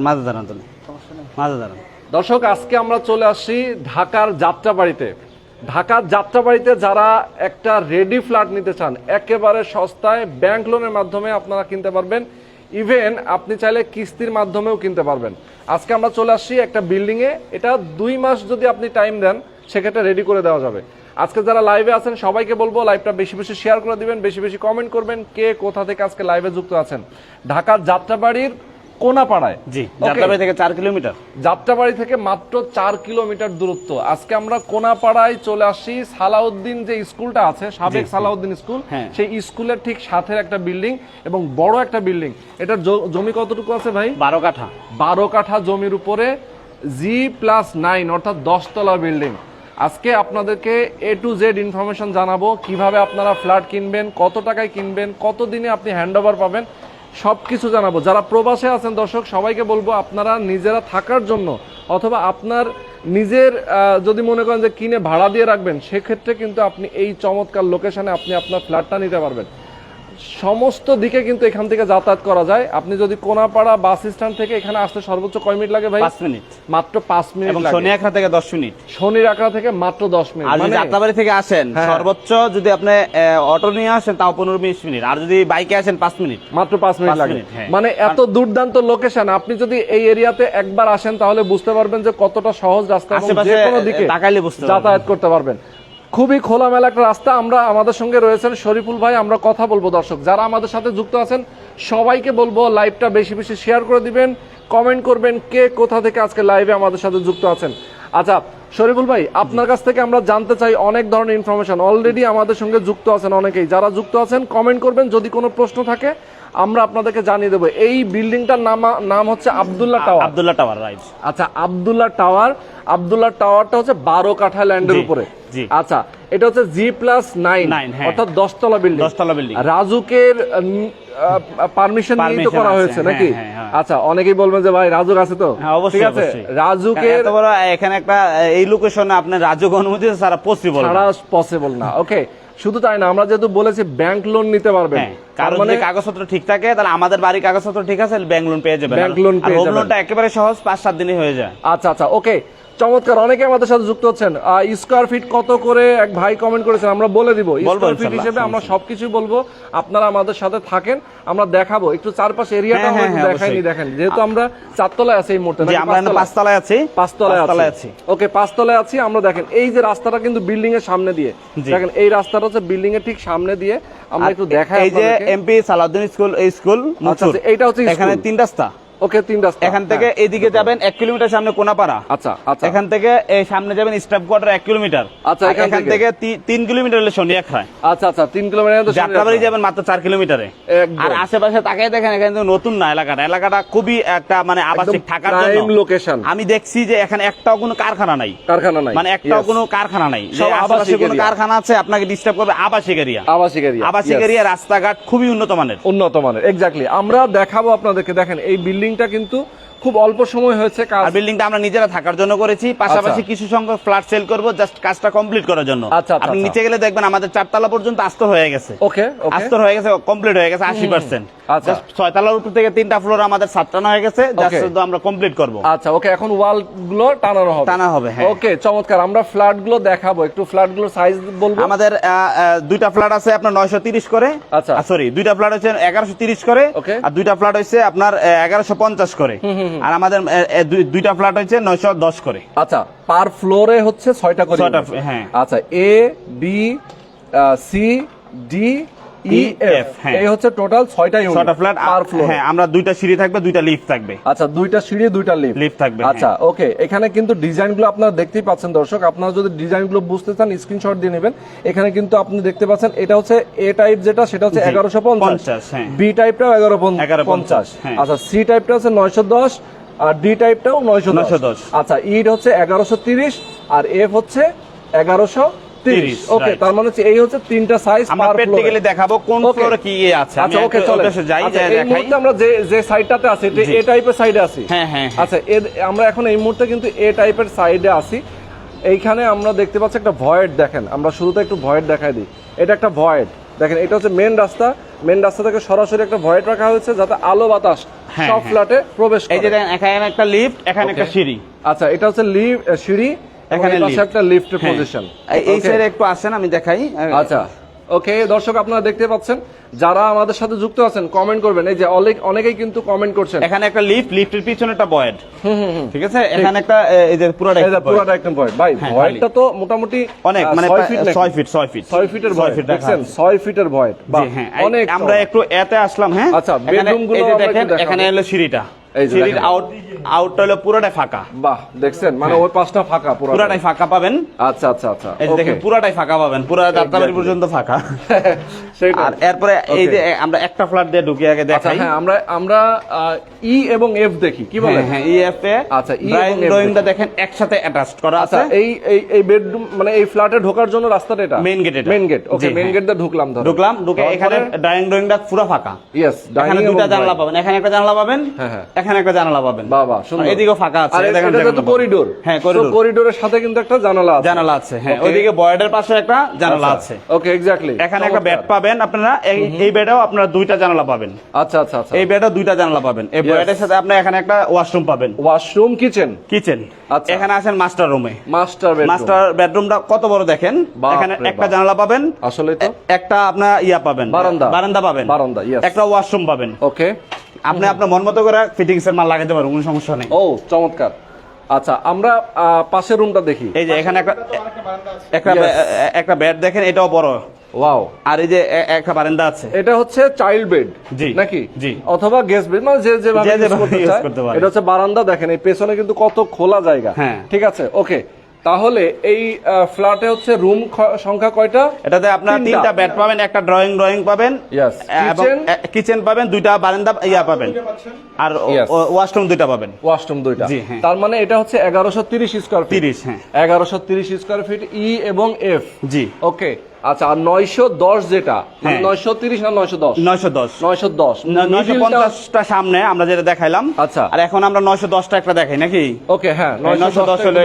মাঝে দাঁড়ান তুমি, মাঝে দাঁড়ান। দর্শক, আজকে আমরা চলে আসছি ঢাকার যাত্রাবাড়িতে। ঢাকার যাত্রাবাড়িতে যারা একটা রেডি ফ্ল্যাট নিতে চান একেবারে সস্তায় ব্যাংক লোনের মাধ্যমে আপনারা কিনতে পারবেন, ইভেন আপনি চাইলে কিস্তির মাধ্যমেও কিনতে পারবেন। আজকে আমরা চলে আসছি একটা বিল্ডিংয়ে, এটা 2 মাস যদি আপনি টাইম দেন সেক্ষেত্রে রেডি করে দেওয়া যাবে। আজকে যারা লাইভে আছেন সবাইকে বলবো লাইভটা বেশি বেশি শেয়ার করে দিবেন, বেশি বেশি কমেন্ট করবেন কে কোথা থেকে আজকে লাইভে যুক্ত আছেন। ঢাকার যাত্রাবাড়ির কোনাপাড়ায়, জি, যাত্রাবাড়ি থেকে 4 কিলোমিটার, যাত্রাবাড়ি থেকে মাত্র 4 কিলোমিটার দূরত্ব। আজকে আমরা কোনাপাড়ায় চলে আসছি। সালাউদ্দিন যে স্কুলটা আছে, সাবেক সালাউদ্দিন স্কুল, সেই স্কুলের ঠিক সাথে একটা বিল্ডিং এবং বড় একটা বিল্ডিং। এটার জমি কতটুকু আছে ভাই? 12 কাঠা। 12 কাঠা জমির উপরে G+9 অর্থাৎ 10 তলা বিল্ডিং। আজকে আপনাদেরকে A to Z ইনফরমেশন জানাবো, কিভাবে আপনারা ফ্ল্যাট কিনবেন, কত টাকায় কিনবেন, কত দিনে আপনি হ্যান্ডওভার পাবেন, সবকিছু জানাবো। যারা প্রবাসে আছেন দর্শক সবাইকে বলবো আপনারা নিজেরা থাকার জন্য অথবা আপনার নিজের যদি মনে করেন যে কিনে ভাড়া দিয়ে রাখবেন, সেক্ষেত্রে কিন্তু আপনি এই চমৎকার লোকেশনে আপনি আপনার ফ্ল্যাটটা নিতে পারবেন। সমস্ত দিকে কিন্তু এখান থেকে যাতায়াত করা যায়। আপনি যদি কোনাপাড়া বাস স্ট্যান্ড থেকে এখানে আসতে সর্বোচ্চ কয় মিনিট লাগে ভাই? 5 মিনিট, মাত্র 5 মিনিট লাগে। শনি আখড়া থেকে 10 মিনিট, শনি আখড়া থেকে মাত্র 10 মিনিট। আর যদি যাত্রাবাড়ি থেকে আসেন সর্বোচ্চ যদি আপনি অটো নিয়ে আসেন তাও 15-20 মিনিট, আর যদি বাইকে আসেন 5 মিনিট, মাত্র 5 মিনিট লাগে। মানে এত দুর্দান্ত লোকেশন, আপনি যদি এই এরিয়াতে একবার আসেন তাহলে বুঝতে পারবেন যে কতটা সহজ রাস্তা, যে কোনো দিকে তাকাইলে বুঝতে যাতায়াত করতে পারবেন। খুবই খোলামেলা একটা রাস্তা। আমরা আমাদের সঙ্গে রয়েছেন শরীফুল ভাই, আমরা কথা বলবো। দর্শক যারা আমাদের সাথে যুক্ত আছেন সবাইকে বলবো লাইভটা বেশি বেশি শেয়ার করে দিবেন, কমেন্ট করবেন কে কোথা থেকে আজকে লাইভে আমাদের সাথে যুক্ত আছেন। আচ্ছা শরীফুল ভাই, আপনার কাছ থেকে আমরা জানতে চাই অনেক ধরনের ইনফরমেশন। অলরেডি আমাদের সঙ্গে যুক্ত আছেন অনেকেই, যারা যুক্ত আছেন কমেন্ট করবেন, যদি কোনো প্রশ্ন থাকে আমরা আপনাদেরকে জানিয়ে দেবো। এই বিল্ডিংটার নাম হচ্ছে Abdullah tower. Abdullah tower, right. আচ্ছা, আব্দুল্লাহ টাওয়ার। আব্দুল্লাহ টাওয়ারটা হচ্ছে 12 কাঠা ল্যান্ডের উপরে। আচ্ছা, এটা হচ্ছে G+9 অর্থাৎ 10 তলা বিল্ডিং। 10 তলা বিল্ডিং। রাজুকের পারমিশন নিয়ে তো করা হয়েছে নাকি? আচ্ছা, অনেকেই বলবেন যে ভাই রাজুক আছে তো? ঠিক আছে, রাজুকের এত বড় এখানে একটা এই লোকেশনে আপনি রাজুক অনুমতি ছাড়া পসিবল না। ওকে, শুধু তাই না, আমরা যেহেতু বলেছি ব্যাংক লোন নিতে পারবেন, কারণ মানে কাগজপত্র ঠিক থাকে, তাহলে আমাদের বাড়ির কাগজপত্র ঠিক আছে, ব্যাংক লোন পেয়ে যাবেন। ব্যাংক লোন পেয়ে যাবেন, হোম লোনটা একেবারে সহজ, 5-7 দিনে হয়ে যায়। আচ্ছা আচ্ছা, ওকে, চমৎকার। অনেকে আমাদের সাথে যুক্ত হচ্ছেন। স্কয়ার ফিট কত করে এক ভাই কমেন্ট করেছেন, আমরা বলে দিব। স্কয়ার ফিট হিসেবে আমরা সবকিছু বলবো, আপনারা আমাদের সাথে থাকেন, আমরা দেখাবো। একটু চারপাশে এরিয়াটা আমরা দেখাইনি, দেখেন, যেহেতু আমরা 4 তলায় আছি এই মুহূর্তে। আমরা 5 তলায় আছি। 5 তলায় আছি। ওকে, 5 তলায় আছি আমরা। দেখেন এই যে রাস্তাটা কিন্তু বিল্ডিং এর সামনে দিয়ে, দেখেন এই রাস্তাটা হচ্ছে বিল্ডিং এর ঠিক সামনে দিয়ে। আমরা একটু দেখাই, এই যে এমপি সালাউদ্দিন স্কুল, এই স্কুল এইটা হচ্ছে এখানে 3 রাস্তা। ওকে, 3 রাস্তা। এখান থেকে এইদিকে যাবেন 1 কিলোমিটার সামনে কোনাপাড়া। আচ্ছা আচ্ছা, এখান থেকে এই সামনে যাবেন স্টাফ কোয়ার্টার 1 কিলোমিটার। আচ্ছা, এখান থেকে 3 কিলোমিটার হলে শনি আখড়ায়। আচ্ছা আচ্ছা, 3 কিলোমিটার যাত্রাবাড়ি যাবেন মাত্র 4 কিলোমিটারে। আর আশেপাশে তাকায় দেখেন, এখানে নতুন না এলাকাটা খুবই একটা মানে আবাসিক থাকার জন্য লোকেশন। আমি দেখছি যে এখানে একটাও কোনো কারখানা নাই, মানে একটাও কোনো কারখানা নাই। সব আবাসিক কোনো কারখানা আছে আপনাকে ডিস্টার্ব করবে। আবাসিক এরিয়া, রাস্তাঘাট খুবই উন্নত মানের। এক্স্যাক্টলি, আমরা দেখাবো আপনাদেরকে। দেখেন এই বিল্ডিংটা কিন্তু খুব অল্প সময় হয়েছে কাজ। আর বিল্ডিংটা আমরা নিজেরা থাকার জন্য করেছি, পাশাপাশি কিছু সংখ্যক ফ্ল্যাট সেল করব জাস্ট কাজটা কমপ্লিট করার জন্য। আপনি নিচে গেলে দেখবেন আমাদের 4 তলা পর্যন্ত আস্তর হয়ে গেছে। ওকে, আস্তর হয়ে গেছে, কমপ্লিট হয়ে গেছে 80%। আচ্ছা, 6 তলার উপর থেকে 3টা ফ্লোর আমাদের সাতটানো হয়ে গেছে, জাস্ট শুধু আমরা কমপ্লিট করব। আচ্ছা, ওকে, এখন ওয়াল গুলো টানা হবে। ওকে, চমৎকার। আমরা ফ্ল্যাট গুলো দেখাবো, একটু ফ্ল্যাট গুলোর সাইজ বলবো। আমাদের 2টা ফ্ল্যাট আছে আপনার 930 করে। আচ্ছা, সরি, 2টা ফ্ল্যাট হচ্ছে 1130 করে, আর 2টা ফ্ল্যাট হচ্ছে আপনার 1150 করে। আর আমাদের 2টা ফ্ল্যাট হচ্ছে 910 করে। আচ্ছা, পার ফ্লোরে হচ্ছে 6টা করে। হ্যাঁ। আচ্ছা, A B C D E F, এই হচ্ছে টোটাল 6টা ইউনিট, 6টা ফ্ল্যাট পার ফ্লোর। হ্যাঁ, আমরা 2টা সিঁড়ি থাকবে, 2টা লিফট থাকবে। আচ্ছা, 2টা সিঁড়ি, 2টা লিফট থাকবে। আচ্ছা, ওকে, এখানে কিন্তু ডিজাইনগুলো আপনারা দেখতেই পাচ্ছেন দর্শক। আপনারা যদি ডিজাইনগুলো বুঝতে চান স্ক্রিনশট দিয়ে নেবেন। এখানে কিন্তু আপনি দেখতে পাচ্ছেন এটা হচ্ছে এ টাইপ, যেটা সেটা হচ্ছে 1150, বি টাইপটাও 1150। আচ্ছা, সি টাইপটা হচ্ছে 910, আর ডি টাইপটাও 910। আচ্ছা, ইড হচ্ছে 1130, আর এফ হচ্ছে 1130। ওকে, তার মানে এই হচ্ছে 3টা সাইজ। আমরা প্র্যাকটিক্যালি দেখাবো কোন ফ্লোরে কি আছে। আচ্ছা, ওকে, চলে যাই। এই মুহূর্তে আমরা যে সাইডটাতে আছি, এটা এ টাইপের সাইডে আছি। হ্যাঁ। আচ্ছা, আমরা এখন এই মুহূর্তে কিন্তু এ টাইপের সাইডে আছি। এইখানে আমরা দেখতে পাচ্ছি একটা ভয়েড। দেখেন, আমরা শুরুতে একটু ভয়েড দেখাই দিই। এটা একটা ভয়েড, দেখেন, এটা হচ্ছে মেন রাস্তা। মেন রাস্তা থেকে সরাসরি একটা ভয়েড রাখা হয়েছে যাতে আলো বাতাস সব ফ্ল্যাটে প্রবেশ করে। এই যে দেখেন এখানে একটা লিফট, এখানে একটা সিঁড়ি। আচ্ছা, এটা হচ্ছে সিঁড়ি, এখানে একটা লিফটের পজিশন। এই সাইডে একটু আসেন, আমি দেখাই। আচ্ছা, ওকে দর্শক আপনারা দেখতে পাচ্ছেন, যারা আমাদের সাথে যুক্ত আছেন কমেন্ট করবেন। এই যে অনেকেই কিন্তু কমেন্ট করছেন। এখানে একটা লিফট, লিফটের পিছনে একটা ভয়েড। ঠিক আছে, এখানে একটা এই যে পুরোটা একদম ভয়েড। ভাই ভয়েডটা তো মোটামুটি অনেক, মানে 6 ফিটের ভয়েড দেখছেন, 6 ফিটের ভয়েড। অনেক। আমরা একটু এতে আসলাম। হ্যাঁ, আচ্ছা, বেডরুম গুলো দেখেন, এখানে হলো সিঁড়িটা, সিঁড়ির আউটটা হলো পুরোটাই ফাঁকা। বাহ, দেখছেন, মানে ওই পাশটা ফাঁকা, পুরোটাই ফাঁকা পাবেন। আচ্ছা আচ্ছা আচ্ছা, এই যে দেখেন পুরোটাই ফাঁকা পাবেন, পুরো যাত্রাবাড়ি পর্যন্ত ফাঁকা। আর এরপরে এই যে আমরা একটা ফ্ল্যাট দিয়ে ঢুকে আগে দেখাই। হ্যাঁ, আমরা ই এবং এফ দেখি, কি বলেন? হ্যাঁ, ই এফ এ। আচ্ছা, ই এবং ড্রয়িংটা দেখেন একসাথে অ্যাটাচড করা আছে। এই বেডরুম, মানে এই ফ্ল্যাটে ঢোকার জন্য রাস্তাটা এটা মেইন গেট। ওকে, মেইন গেট দিয়ে ঢুকলাম, ঢুকে এখানে ড্রয়িংটা পুরো ফাঁকা। ইয়েস, এখানে দুটো জানালা পাবেন, এখানে একটা জানালা পাবেন, এখানে একটা জানালা পাবেন। বাবা, সুন্দর। এদিকেও ফাঁকা আছে, দেখেন এটা তো করিডোর। হ্যাঁ, করিডোরের সাথে কিন্তু একটা জানালা আছে। হ্যাঁ, ওইদিকে বয়েডের পাশে একটা জানালা আছে। ওকে, এক্স্যাক্টলি। এখানে একটা বেড পাবেন আপনারা, এই বেডেও আপনারা দুইটা জানালা পাবেন। আচ্ছা আচ্ছা আচ্ছা, এই বেডেও দুইটা জানালা পাবেন। এই বেডের সাথে আপনি এখানে একটা ওয়াশরুম পাবেন, ওয়াশরুম, কিচেন। আচ্ছা, এখানে আছেন মাস্টার রুমে। মাস্টার বেডরুমটা কত বড় দেখেন। এখানে একটা জানালা পাবেন, আসলে তো একটা আপনার পাবেন, বারান্দা পাবেন, একটা ওয়াশরুম পাবেন। ওকে, আপনি আপনার মন মতো করে ফিটিংস এর মাল লাগাতে পারবেন, কোনো সমস্যা নেই। ও, চমৎকার। আচ্ছা, আমরা পাশের রুমটা দেখি। এই যে এখানে একটা বেড দেখেন, এটাও বড়। ওয়াও। আর এই যে একটা বারান্দা আছে, এটা হচ্ছে চাইল্ড বেড নাকি? জি, অথবা গেস্ট বেড, মানে যেভাবে ইউজ করতে পারে। এটা হচ্ছে বারান্দা, দেখেন এই পেছনে কিন্তু কত খোলা জায়গা। হ্যাঁ, ঠিক আছে, ওকে। তাহলে এই ফ্ল্যাটে হচ্ছে রুম সংখ্যা কয়টা? এটাতে আপনারা 3টা বেড পাবেন, একটা ড্রয়িং পাবেন, কিচেন পাবেন, দুইটা বারান্দা পাবেন, আর ওয়াশরুম দুইটা পাবেন। ওয়াশরুম দুইটা, তার মানে এটা হচ্ছে 1130 স্কয়ার ফিট। 30, হ্যাঁ, 1130 স্কয়ার ফিট, ই এবং এফ। জি, ওকে। আচ্ছা, আর 910 যেটা, 930 না 910? 950টা সামনে আমরা যেটা দেখাইলাম। আচ্ছা, আর এখন আমরা 910টা একটা দেখাই নাকি? ওকে, হ্যাঁ, 910 হলো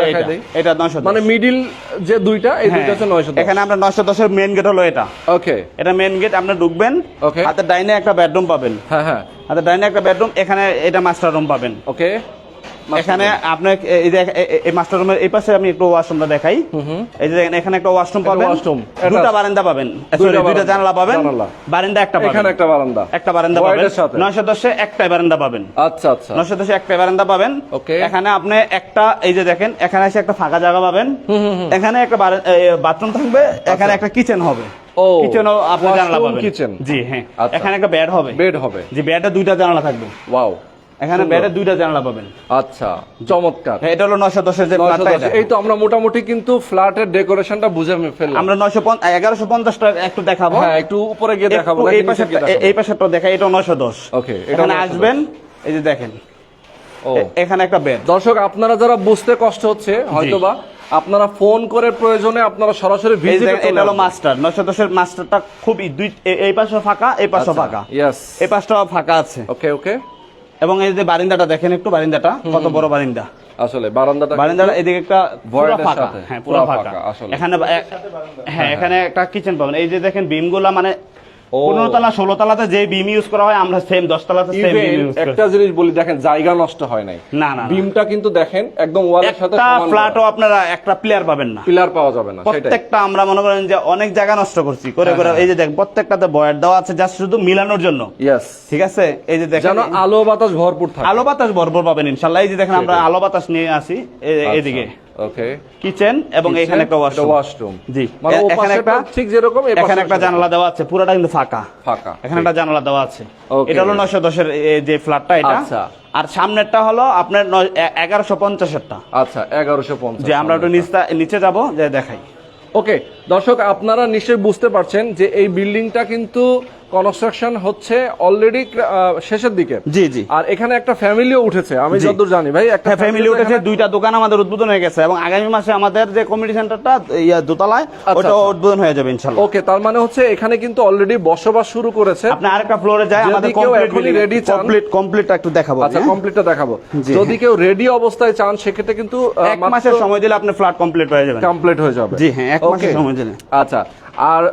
এটা 910, মানে মিডিল যে দুইটা, এই দুইটা হচ্ছে 910। এখানে আমরা 910 এর মেইন গেট হলো এটা। ওকে, এটা মেইন গেট, আপনি ঢুকবেন, হাতে ডাইনে একটা বেডরুম পাবেন। হ্যাঁ, হাতে ডাইনে একটা বেডরুম, এখানে এটা মাস্টার রুম পাবেন। ওকে, এখানে আপনার এই মাস্টার রুমের এই পাশে আমি একটু ওয়াশরুমটা দেখাই। এই যে এখানে একটা ওয়াশরুম পাবেন, দুটো বারান্দা পাবেন, দুইটা জানালা পাবেন, বারান্দা একটা পাবেন, এখানে একটা বারান্দা পাবেন। 910 এ একটাই বারান্দা পাবেন। আচ্ছা আচ্ছা, 910 একটাই বারান্দা পাবেন। ওকে, এখানে আপনি একটা, এই যে দেখেন এখানে এসে একটা ফাঁকা জায়গা পাবেন, এখানে একটা বাথরুম থাকবে, এখানে একটা কিচেন হবে। কিচেনও আপনি জানালা পাবেন। জি, হ্যাঁ, এখানে একটা বেড হবে। জি, বেডে দুইটা জানালা থাকবে। ওয়াও, এখানে বেডে দুইটা জানালা পাবেন। আচ্ছা, চমৎকার। এটা হলো 910 এর যে ফ্ল্যাটটা। এই তো আমরা মোটামুটি কিন্তু ফ্ল্যাটের ডেকোরেশনটা বুঝে ফেললাম। আমরা 1150টা একটু দেখাবো। হ্যাঁ, একটু উপরে গিয়ে দেখাবো। এই পাশেরটা দেখাই, এটা 910। ওকে, এখানে আসবেন, এই যে দেখেন এখানে একটা বেড। দর্শক, আপনারা যারা বুঝতে কষ্ট হচ্ছে হয়তোবা, আপনারা ফোন করে প্রয়োজনে আপনারা সরাসরি ভিজিট করতে। এটা হলো মাস্টার 910 এর মাস্টারটা খুবই এই পাশে ফাঁকা, এই পাশে ফাঁকা। यस, এই পাশটাও ফাঁকা আছে। ওকে ওকে। এবং এই যে বারান্দাটা দেখেন, একটু বারান্দাটা কত বড় বারান্দা। আসলে বারান্দাটা এদিকে একটা পুরো ফাঁকা। হ্যাঁ, পুরো ফাঁকা। এখানে এখানে একটা কিচেন পাবেন। এই যে দেখেন বিমগুলা, মানে 15 তলা 16 তলাতে যে বিম ইউজ করা হয়, আমরা সেম 10 তলাতে সেম বিম ইউজ করি। একটা জিনিস বলি, দেখেন জায়গা নষ্ট হয় নাই। না, বিমটা কিন্তু দেখেন একদম ওয়ালের সাথে সমান। একটা ফ্ল্যাটও আপনারা একটা প্লেয়ার পাবেন না, পিলার পাওয়া যাবে না। প্রত্যেকটা আমরা মনে করেন যে অনেক জায়গা নষ্ট করছি করে। এই যে দেখেন প্রত্যেকটাতে বয়ার দেওয়া আছে, জাস্ট শুধু মিলানোর জন্য। यस, ঠিক আছে। এই যে দেখেন, যেন আলো বাতাস ভরপুর থাকে। আলো বাতাস ভরপুর পাবেন ইনশাআল্লাহ। এই যে দেখেন আমরা আলো বাতাস নিয়ে আসি এদিকে। ওকে, কিচেন এবং এখানে একটা ওয়াশরুম। জি, মানে এখানে একটা ঠিক যেরকম এখানে একটা জানালা দেওয়া আছে, পুরোটা কিন্তু ফাঁকা। এখানে একটা জানালা দেওয়া আছে। এটা হলো 910 এর যে ফ্ল্যাটটা এটা। আচ্ছা, আর সামনেরটা হলো আপনার 1150 এরটা। আচ্ছা, 1150। যে আমরা একটু নিচে যাব, যে দেখাই। ওকে দর্শক, আপনারা নিশ্চয়ই বুঝতে পারছেন যে এই বিল্ডিংটা কিন্তু কনস্ট্রাকশন হচ্ছে অলরেডি শেষের দিকে। জি জি। আর এখানে একটা ফ্যামিলিও উঠেছে, আমি যতদূর জানি ভাই। একটা ফ্যামিলি উঠেছে, দুইটা দোকান আমাদের উদ্বোধন হয়ে গেছে, এবং আগামী মাসে আমাদের যে কমিউনিটি সেন্টারটা দোতলায়, ওটা উদ্বোধন হয়ে যাবে ইনশাআল্লাহ। ওকে, তার মানে হচ্ছে এখানে কিন্তু অলরেডি বসবাস শুরু করেছে। আপনি আরেকটা ফ্লোরে যায়, আমাদের কমপ্লিটটা একটু দেখাবো। আচ্ছা, কমপ্লিটটা দেখাবো। যদি কেউ রেডি অবস্থায় চান, সেক্ষেত্রে কিন্তু 1 মাসের সময় দিলে আপনি ফ্ল্যাট কমপ্লিট হয়ে যাবে। কমপ্লিট হয়ে যাবে। জি হ্যাঁ, 1 মাসের সময় দিলে। আচ্ছা, আর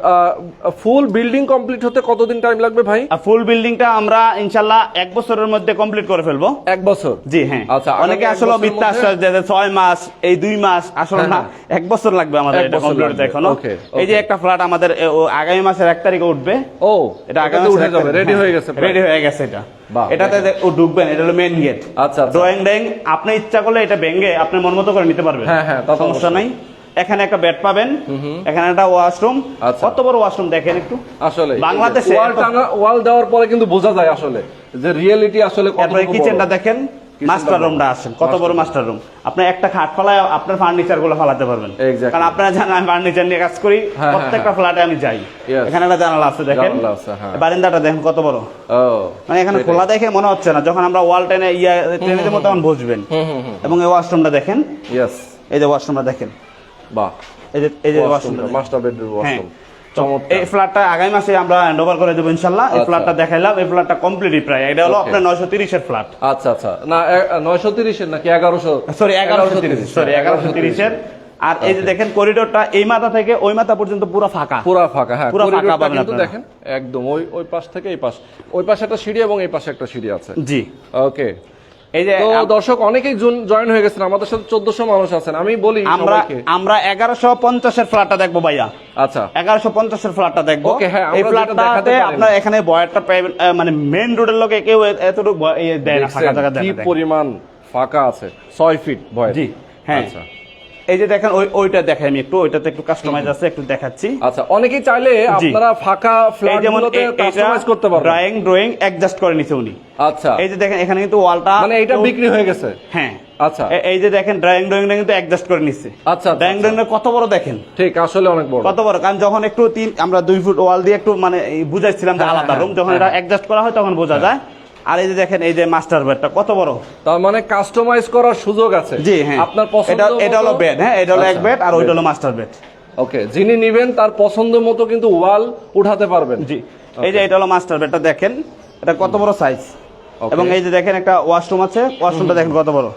ফুল বিল্ডিং কমপ্লিট হতে কত কতদিন টাইম লাগবে ভাই? ফুল বিল্ডিংটা আমরা ইনশাআল্লাহ 1 বছরের মধ্যে কমপ্লিট করে ফেলবো। 1 বছর? জি হ্যাঁ। আচ্ছা, অনেকে আসলে মিথ্যা আশ্বাস দেয় 6 মাস, এই 2 মাস, আসলে না 1 বছর লাগবে আমাদের এটা কমপ্লিট করতে এখনো। এই যে একটা ফ্ল্যাট আমাদের আগামী মাসের 1 তারিখে উঠবে। ও, এটা আগামী মাসে উঠে যাবে, রেডি হয়ে গেছে? রেডি হয়ে গেছে এটা। এটাতে ঢুকবেন, এটা হলো মেইন গেট। আচ্ছা, ড্রয়িং ড্রয়িং আপনি ইচ্ছা করলে এটা ভেঙে আপনি মন মতো করে নিতে পারবেন। হ্যাঁ হ্যাঁ, সমস্যা নাই। এখানে একটা বেড পাবেন, এখানে একটা ওয়াশরুম। কত বড় ওয়াশরুম দেখেন একটু। আসলে বাংলাদেশে ওয়াল দেওয়ার পরে কিন্তু বোঝা যায় আসলে যে রিয়েলিটি আসলে কত বড়। কিচেনটা দেখেন, মাস্টার রুমটা আসেন, কত বড় মাস্টার রুম। আপনি একটা খাট ফালায় আপনার ফার্নিচার গুলো ফালাতে পারবেন। কারণ আপনারা জানেন আমি ফার্নিচার নিয়ে কাজ করি, প্রত্যেকটা ফ্ল্যাটে আমি যাই। এখানে একটা জানালা আছে দেখেন, বারান্দাটা দেখেন কত বড়। মানে এখানে খোলা দেখে মনে হচ্ছে না, যখন আমরা ওয়াল টেনে টেনে দেবো তখন বুঝবেন। এবং এই ওয়াশরুমটা দেখেন, এই যে ওয়াশরুমটা দেখেন, বাহ, এই যে ওয়াশরুমটা, মাস্টার বেডরুম ওয়াশরুম। এই ফ্ল্যাটটা আগামী মাসে আমরা হ্যান্ডওভার করে দেবো ইনশাআল্লাহ। এই ফ্ল্যাটটা দেখাইলাম, এই ফ্ল্যাটটা কমপ্লিটলি প্রায়, এটা হলো আপনার 930 এর ফ্ল্যাট। আচ্ছা আচ্ছা, না 930 এর নাকি 1100? সরি 1130 এর। আর এই যে দেখেন করিডোরটা এই মাথা থেকে ওই মাথা পর্যন্ত পুরো ফাঁকা, হ্যাঁ, পুরো ফাঁকা পাবেন আপনারা। দেখেন একদম ওই পাশ থেকে এই পাশ, ওই পাশে একটা সিঁড়ি এবং এই পাশে একটা সিঁড়ি আছে। জি ওকে। এই যে দর্শক অনেকেই জয়েন হয়ে গেছেন, আমাদের সাথে 1400 মানুষ আছেন। আমি বলি আমরা 1150 এর ফ্ল্যাটটা দেখবো ভাইয়া। আচ্ছা, 1150 এর ফ্ল্যাটটা দেখবো। ওকে, হ্যাঁ, এই ফ্ল্যাটটাতে আপনার এখানে বয়ারটা মানে মেইন রোডের লোকে কেউ এতটুকু দেয় না, ফাঁকা জায়গা দেয় না। কি পরিমাণ ফাঁকা আছে, 6 ফিট বয়ার। জি হ্যাঁ। আচ্ছা, এই যে দেখেন ওইটা দেখাই আমি একটু, ওইটাতে একটু কাস্টমাইজ আছে, একটু দেখাচ্ছি। আচ্ছা, অনেকেই চাইলে আপনারা ফাঁকা ফ্ল্যাটগুলোতে কাস্টমাইজ করতে পারবেন। ড্রয়িং অ্যাডজাস্ট করে নিছে উনি। আচ্ছা, এই যে দেখেন এখানে কিন্তু ওয়ালটা মানে এটা বিক্রি হয়ে গেছে। হ্যাঁ। আচ্ছা, এই যে দেখেন ড্রয়িংটা কিন্তু অ্যাডজাস্ট করে নিচ্ছে। আচ্ছা, ড্রয়িং কত বড় দেখেন। ঠিক, আসলে অনেক বড়, কত বড়। কারণ যখন একটু আমরা 2 ফুট ওয়াল দিয়ে একটু মানে বুঝাইছিলাম যে আলাদা রুম, যখন এটা অ্যাডজাস্ট করা হয় তখন বোঝা যায়। আর এই যে দেখেন এই যে মাস্টার বেডটা কত বড়, তার মানে কাস্টমাইজ করার সুযোগ আছে। জি হ্যাঁ, আপনার পছন্দ, এটা হলো বেড। হ্যাঁ, এটা হলো এক বেড আর ওইটা হলো মাস্টার বেড। ওকে, যিনি নেবেন তার পছন্দ মতো কিন্তু ওয়াল উঠাতে পারবেন। জি, এই যে এটা হলো মাস্টার বেডটা দেখেন, এটা কত বড় সাইজ। এবং এই যে দেখেন একটা ওয়াশরুম আছে, ওয়াশরুমটা দেখেন কত বড়।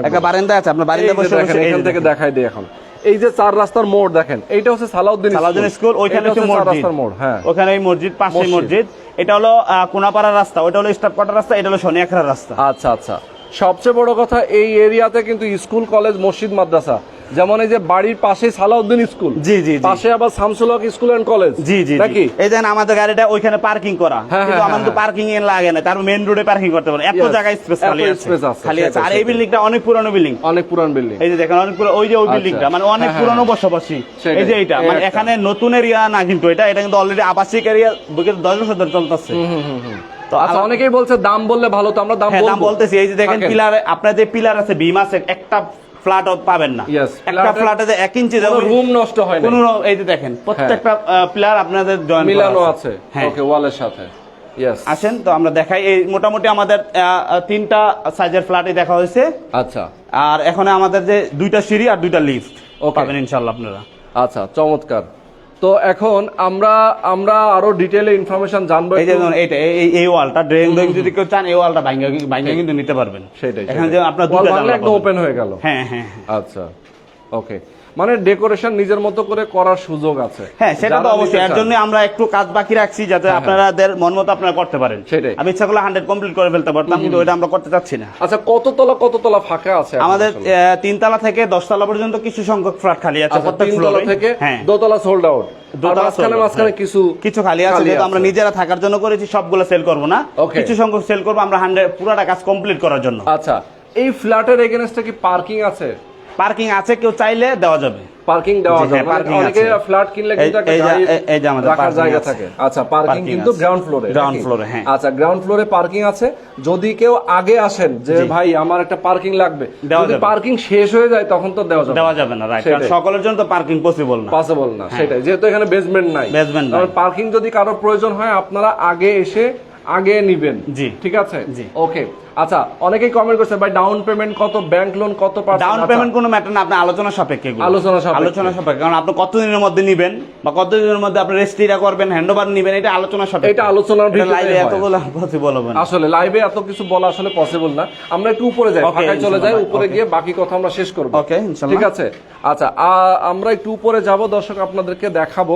একটা বারান্দা আছে, আপনার বারান্দা বসে বসে এখান থেকে দেখাই দিই। এখন এই যে 4 রাস্তার মোড় দেখেন, এইটা হচ্ছে সালাউদ্দিন স্কুল, ওইখানে হচ্ছে রাস্তার মোড়। হ্যাঁ, ওখানে এই মসজিদ, পাশে মসজিদ। এটা হলো কোনাপাড়া রাস্তা, ওটা হলো স্টাফ কোয়ার্টার রাস্তা, এটা হলো শনিয়াখড়া রাস্তা। আচ্ছা আচ্ছা, সবচেয়ে বড় কথা এই এরিয়াতে কিন্তু স্কুল, কলেজ, মসজিদ, মাদ্রাসা, যেমন এই যে বাড়ির পাশে সালাউদ্দিন স্কুল, জি জি, পাশে আবার শামসুল হক স্কুল এন্ড কলেজ। জি জি, নাকি এই দেখেন আমাদের গাড়িটা ওইখানে পার্কিং করা, কিন্তু আমাদের পার্কিং এর লাগে না, তার মেইন রোডে পার্কিং করতে পারেন, এত জায়গা স্পেস খালি আছে। আর এই বিল্ডিংটা অনেক পুরনো বিল্ডিং, অনেক পুরনো বিল্ডিং। এই যে দেখেন অনেক পুরনো, ওই যে ওই বিল্ডিংটা মানে অনেক পুরনো বসবাসী। এই যে এইটা মানে এখানে নতুন এরিয়া না, কিন্তু এটা কিন্তু অলরেডি আবাসিক এরিয়া, 10 বছর ধরে চলতেছে। তো আচ্ছা, অনেকেই বলছে দাম বললে ভালো, তো আমরা দাম বলতেছি। এই যে দেখেন পিলার, আপনার যে পিলার আছে, বিম আছে, একটা ফ্ল্যাট পাবেন না। একটা ফ্ল্যাটে 1 ইঞ্চি রুম নষ্ট হয় না কোনো। এই যে দেখেন প্রত্যেকটা পিলার আপনাদের জয়েন মিলানো আছে, ওকে, ওয়ালের সাথে। আসেন তো আমরা দেখাই। এই মোটামুটি আমাদের 3টা সাইজের ফ্ল্যাটই দেখা হয়েছে। আচ্ছা, আর এখন আমাদের যে 2টা সিঁড়ি আর 2টা লিফট পাবেন ইনশাআল্লাহ আপনারা। আচ্ছা, চমৎকার। তো এখন আমরা আরো ডিটেইলে ইনফরমেশন জানবো। এই যে এই ওয়ালটা ড্রয়িং যদি কেউ চান, এই ওয়ালটা ভাঙা কিন্তু নিতে পারবেন। সেটাই, এখানে যে আপনার দুটো জানলা একদম ওপেন হয়ে গেল। হ্যাঁ হ্যাঁ, আচ্ছা, ওকে, মানে ডেকোরেশন নিজের মতো করে করার সুযোগ আছে। হ্যাঁ, সেটা তো অবশ্যই। এর জন্য আমরা একটু কাজ বাকি রাখছি, যাতে আপনাদের মন মতো আপনারা করতে পারেন। সেটাই, আমি ইচ্ছা করলে 100 কমপ্লিট করে ফেলতে পারতাম, কিন্তু ওইটা আমরা করতে চাচ্ছি না। আচ্ছা, কত তলা ফাঁকা আছে আমাদের? 3 তলা থেকে 10 তলা পর্যন্ত কিছু সংখ্যক ফ্ল্যাট খালি আছে প্রত্যেক ফ্লোরে থেকে। হ্যাঁ, 2 তলা সোল্ড আউট, মাঝখানে কিছু খালি আছে, যেহেতু আমরা নিজেরা থাকার জন্য করেছি, সবগুলো সেল করব না, কিছু সংখ্যক সেল করব আমরা 100 পুরোটা কাজ কমপ্লিট করার জন্য। আচ্ছা, এই ফ্ল্যাটের এগেইনস্টে কি পার্কিং আছে? পার্কিং আছে, কেউ চাইলে দেওয়া যাবে। পার্কিং দেওয়া যাবে, অনেকে ফ্ল্যাট কিনলে কিন্তু একটা গাড়ি রাখার জায়গা থাকে। আচ্ছা, পার্কিং কিন্তু গ্রাউন্ড ফ্লোরে। হ্যাঁ, আচ্ছা, গ্রাউন্ড ফ্লোরে পার্কিং আছে। যদি কেউ আগে আসেন যে ভাই আমার একটা পার্কিং লাগবে, যদি পার্কিং শেষ হয়ে যায় তখন তো দেওয়া যাবে না। রাইট, কারণ সকলের জন্য তো পার্কিং পসিবল না। সেটাই, যেহেতু এখানে বেসমেন্ট নাই। কারণ পার্কিং যদি কারো প্রয়োজন হয়, আপনারা আগে এসে আগে নিবেন। জি, ঠিক আছে। ওকে, আচ্ছা, অনেকেই কমেন্ট করছে ভাই ডাউন পেমেন্ট কত, ব্যাংক লোন কত পার্সেন্ট? ডাউন পেমেন্ট কোনো ম্যাটার না, আপনি আলোচনা সাপেক্ষে কারণ আপনি কতদিনের মধ্যে নিবেন বা কতদিনের মধ্যে আপনি রেজিস্ট্রিটা করবেন, হ্যান্ডওভার নিবেন, এটা আলোচনা সাপেক্ষে। এটা আলোচনার ভিতরে লাইভে এতগুলো পসিবল হবে না, আসলে লাইভে এত কিছু বলা আসলে পসিবল না। আমরা একটু উপরে যাই, ফাঁকায় চলে যাই, উপরে গিয়ে বাকি কথা আমরা শেষ করব। ওকে, ইনশাআল্লাহ, ঠিক আছে। আচ্ছা, আমরা একটু উপরে যাব দর্শক, আপনাদেরকে দেখাবো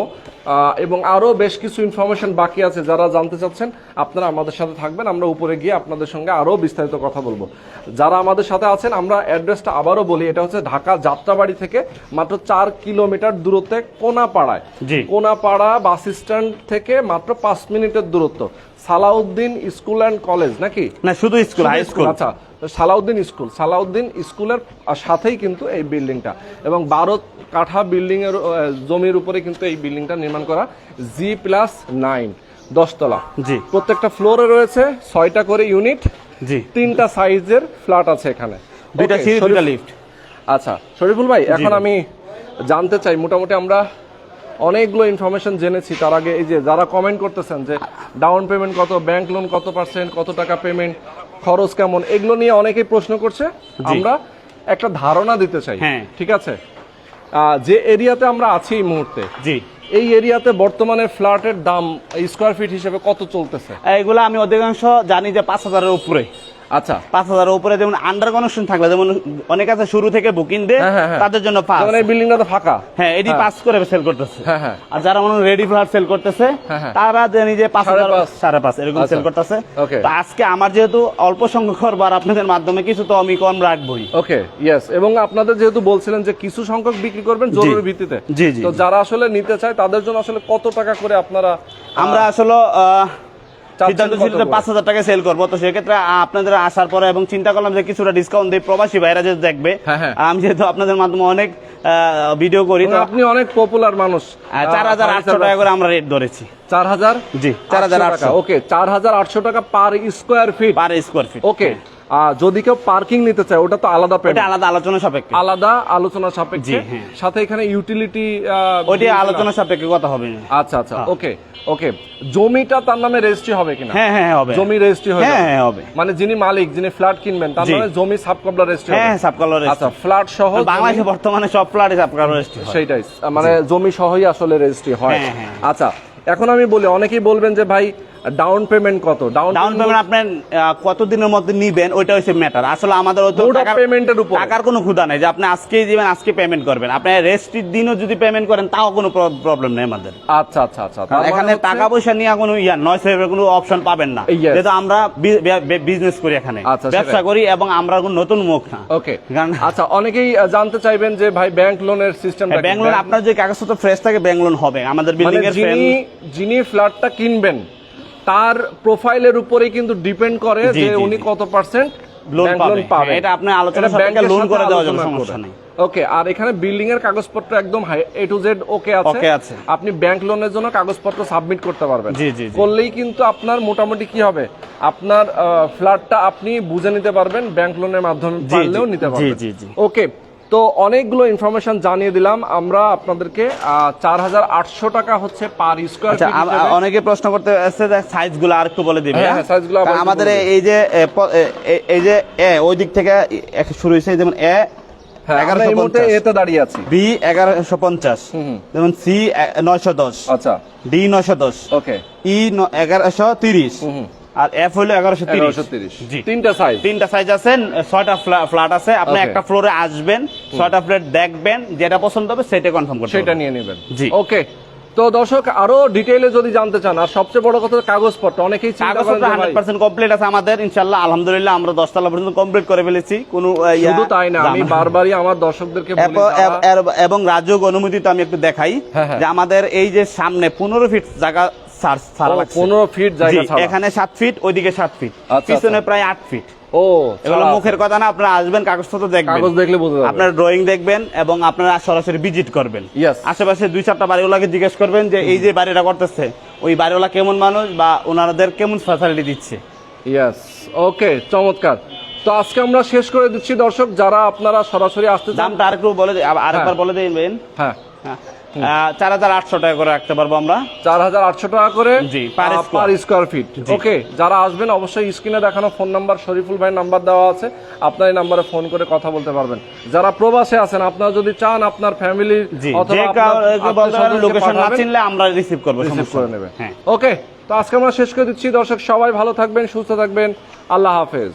এবং আরো বেশ কিছু ইনফরমেশন বাকি আছে, যারা জানতে চাচ্ছেন আপনারা আমাদের সাথে থাকবেন, আমরা উপরে গিয়ে আপনাদের সঙ্গে আরো বিস্তারিত কথা বলবো। যারা আমাদের সাথে আছেন, আমরা অ্যাড্রেসটা আবারও বলি, এটা হচ্ছে ঢাকা যাত্রাবাড়ি থেকে মাত্র 4 কিলোমিটার দূরত্বে কোনাপাড়ায়, কোনাপাড়া বাস স্ট্যান্ড থেকে মাত্র 5 মিনিটের দূরত্ব, সালাউদ্দিন স্কুল অ্যান্ড কলেজ, নাকি না শুধু স্কুল, হাই স্কুল। আচ্ছা, সালাউদ্দিন স্কুলের সাথেই কিন্তু এই বিল্ডিংটা, এবং 12 কাঠা বিল্ডিং এর জমির উপরে কিন্তু এই বিল্ডিংটা নির্মাণ করা, G+9 10 তলা। জি, প্রত্যেকটা ফ্লোরে রয়েছে 6টা করে ইউনিট। জি, 3টা সাইজের ফ্ল্যাট আছে এখানে, 2টা সিঁড়ি 2টা লিফট। আচ্ছা শরীফুল ভাই, এখন আমি জানতে চাই, মোটামুটি আমরা অনেকগুলো ইনফরমেশন জেনেছি, তার আগে এই যে যারা কমেন্ট করতেছেন যে ডাউন পেমেন্ট কত, ব্যাংক লোন কত পার্সেন্ট, কত টাকা পেমেন্ট, খরচ কেমন, এগুলো নিয়ে অনেকেই প্রশ্ন করছে। আমরা একটা ধারণা দিতে চাই, ঠিক আছে? যে এরিয়াতে আমরা আছি এই মুহূর্তে, জি, এই এরিয়াতে বর্তমানে ফ্ল্যাটের দাম স্কোয়ার ফিট হিসেবে কত চলতেছে? এইগুলো আমি অধিকাংশ জানি যে 5,000-এর উপরে। আচ্ছা, 5,000-এর উপরে। যেমন আন্ডার কনস্ট্রাকশন থাকলে, যেমন অনেক আছে শুরু থেকে বুকিং দেয়, তাদের জন্য 5। মানে এই বিল্ডিংটা তো ফাঁকা, হ্যাঁ, এটি 5 করে সেল করতেছে। আর যারা মনে রেডি ফ্ল্যাট সেল করতেছে, তারা জানি যে 5,000 5.5 এরকম সেল করতেছে। তো আজকে আমার যেহেতু অল্প সংখ্যক করবার, আপনাদের মাধ্যমে কিছু তো আমি কম রাখবই। ওকে, ইয়েস। এবং আপনাদের যেহেতু বলছিলেন যে কিছু সংখ্যক বিক্রি করবেন জরুরি ভিত্তিতে, জি জি, তো যারা আসলে নিতে চায় তাদের জন্য আসলে কত টাকা করে আপনারা? আমরা আসলে 5,000 টাকা সেল করবো। তো সেক্ষেত্রে আপনাদের আসার পরে এবং চিন্তা করলাম যে কিছুটা ডিসকাউন্ট দিই, প্রবাসী ভাইরা যে দেখবে। আমি যেহেতু আপনাদের মাধ্যমে অনেক ভিডিও করি, তো আপনি অনেক পপুলার মানুষ, 4,800 টাকা করে আমরা রেট ধরেছি। 4,000? জি, 4,800। ওকে, 4,800 টাকা পার স্কোয়ার ফিট। ওকে, যদি কেউ পার্কিং নিতে চায় ওটা তো আলাদা পেমেন্ট, এটা আলাদা আলোচনা সাপেক্ষে, সাথে এখানে ইউটিলিটি ওইটা আলোচনা সাপেক্ষে কথা হবে। আচ্ছা আচ্ছা, ওকে ওকে। জমিটা তার নামে রেজিস্ট্রি হবে কিনা? হ্যাঁ হ্যাঁ হবে, জমি রেজিস্ট্রি হবে। হ্যাঁ হবে, মানে যিনি মালিক, যিনি ফ্ল্যাট কিনবেন তার নামে জমি সাবকবলা রেজিস্ট্রি হবে। হ্যাঁ, সাবকবলা রেজিস্ট্রি। আচ্ছা, ফ্ল্যাট সহ বাংলাদেশে বর্তমানে সব ফ্ল্যাটে সাবকবলা রেজিস্ট্রি হয়। সেইটাই, মানে জমি সহই আসলে রেজিস্ট্রি হয়। আচ্ছা, এখন আমি বলি, অনেকেই বলবেন যে ভাই ডাউন পেমেন্ট কত? ডাউন পেমেন্ট আপনি কত দিনের মধ্যে নিবেন ওইটা হচ্ছে ম্যাটার। আসলে আমাদের পেমেন্টের উপর টাকার কোনো ক্ষুধা নাই যে আপনি আজকেই দিবেন, আজকে পেমেন্ট করবেন। আপনি রেস্টের দিনও যদি পেমেন্ট করেন তাও কোনো প্রবলেম নেই আমাদের। আচ্ছা আচ্ছা আচ্ছা, এখানে টাকা পয়সা নিয়ে কোনো নয় সেভের কোনো অপশন পাবেন না, যেহেতু আমরা বিজনেস করি, এখানে ব্যবসা করি এবং আমরা কোনো নতুন মুখ না। ওকে, আচ্ছা, অনেকেই জানতে চাইবেন যে ভাই ব্যাংক লোনের সিস্টেম। ব্যাংক লোন আপনার যে কাগজপত্র ফ্রেশ থাকে ব্যাংক লোন হবে। আমাদের বিল্ডিং এর যিনি ফ্ল্যাটটা কিনবেন তার প্রোফাইলের উপরে কিন্তু ডিপেন্ড করে যে উনি কত পার্সেন্ট লোন পাবে। এটা আপনি আলোচনা সাপেক্ষে লোন করে দেওয়া যাবে, সমস্যা নেই। ওকে, আর এখানে বিল্ডিং এর কাগজপত্র একদম A to Z ওকে আছে। আপনি ব্যাংক লোনের জন্য কাগজপত্র সাবমিট করতে পারবেন। করলেই কিন্তু আপনার মোটামুটি কি হবে, আপনার ফ্ল্যাটটা আপনি বুঝে নিতে পারবেন, ব্যাংক লোনের মাধ্যমে পারলেও নিতে পারবেন। ওকে, তো অনেকগুলো ইনফরমেশন জানিয়ে দিলাম আমরা আপনাদেরকে। 4,800 টাকা হচ্ছে পার স্কয়ার ফিট। অনেকে প্রশ্ন করতে আসছে যে সাইজগুলো আর একটু বলে দিবেন। হ্যাঁ, সাইজগুলো আমাদের এই যে ওই দিক থেকে শুরু হয়েছে, যেমন এ 1150 এতে দাঁড়িয়ে আছি, বি 1150, যেমন সি 910, আচ্ছা, ডি 910, ওকে, ই 1130, আর এফ হলো 1130। তিনটা সাইজ আছে, 6টা ফ্ল্যাট আছে। আপনি একটা ফ্লোরে আসবেন, 6টা ফ্ল্যাট দেখবেন, যেটা পছন্দ হবে সেটা কনফার্ম করবেন, সেটা নিয়ে নেবেন। জি, ওকে। তো দর্শক, আরো ডিটেইলে যদি জানতে চান, আর সবচেয়ে বড় কথা কাগজপত্র, অনেকেই চিন্তা করেন 100% কমপ্লিট আছে আমাদের, ইনশাআল্লাহ আলহামদুলিল্লাহ আমরা 10 তলা পর্যন্ত কমপ্লিট করে ফেলেছি। কোনো শুধু তাই না, আমি বারবারই আমার দর্শকদেরকে বলি, এবং রাজযোগ অনুমতি তো আমি একটু দেখাই যে আমাদের এই যে সামনে 15 ফিট জায়গা, 15 ফিট জায়গা, এখানে 7 ফিট, ওইদিকে 7 ফিট, পিছনে প্রায় 8 ফিট। এগুলো মুখের কথা না, আপনারা আসবেন, কাগজপত্র দেখবেন, কাগজ দেখলে বুঝতে পারবেন, আপনার ড্রয়িং দেখবেন এবং আপনারা সরাসরি ভিজিট করবেন। আশেপাশে 2-4টা বাড়িওয়ালাকে জিজ্ঞেস করবেন যে এই যে বাড়িটা করতেছে ওই বাড়িওয়ালা কেমন মানুষ বা ওনাদের কেমন ফ্যাসিলিটি দিচ্ছে। ওকে, চমৎকার। তো আজকে আমরা শেষ করে দিচ্ছি দর্শক, যারা আপনারা সরাসরি আসতে চান, দামটা আরেকটু বলে আরেকবার বলে দিবেন। হ্যাঁ, 4,800 টাকা করে রাখতে পারবো আমরা, 4,800 টাকা করে পার স্কয়ার ফিট। ওকে, যারা আসবেন অবশ্যই স্ক্রিনে দেখানো ফোন নাম্বার, শরীফুল ভাই নাম্বার দেওয়া আছে, আপনার এই নাম্বারে ফোন করে কথা বলতে পারবেন। যারা প্রবাসে আছেন, আপনারা যদি চান আপনার ফ্যামিলি অথবা লোকেশন না চিনলে আমরা রিসিভ করে নেবেন। ওকে, তো আজকে আমরা শেষ করে দিচ্ছি দর্শক, সবাই ভালো থাকবেন, সুস্থ থাকবেন, আল্লাহ হাফেজ।